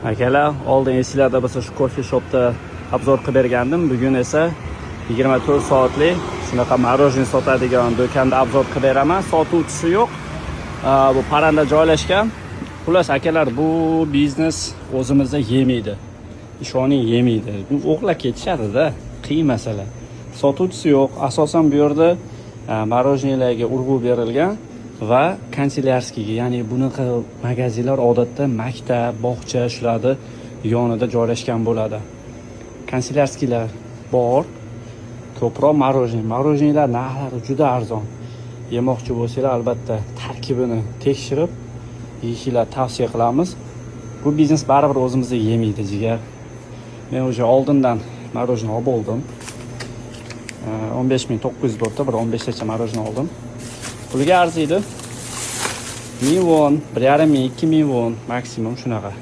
Akalar, oldin esinglarda bo'lsa shu coffee shopda obzor qilib bergandim. Bugun esa 24 soatlik shunaqa marojniy sotadigan do'konda obzor qilib beraman. Sotuvchisi yo'q. Bu parranda joylashgan. Xullas akalar, bu biznes o'zimizda yemaydi. Ishoning, yemaydi. Bu o'g'lab ketishadi-da, qiyin masala. Sotuvchisi yo'q. Asosan bu yerda marojniylarga urg'u berilgan va kanselyarskiga, ya'ni bunaqa magazinlar odatda maktab, bog'cha shularni yonida joylashgan bo'ladi. Kanselyarskilar bor, ko'proq marojniylar narxlari juda arzon. Yemoqchi bo'lsanglar, albatta tarkibini tekshirib yeyishinglarni tavsiya qilamiz. Bu biznes baribir o'zimizda yemaydi, jigar. Men o'sha oldindan marojniy olib oldim. 15.900 bo'ldi, bir 15 tacha marojniy oldim. Puliga arziydi. 1000 won, 1,5 ming, 2000 won maksimum shunaqa.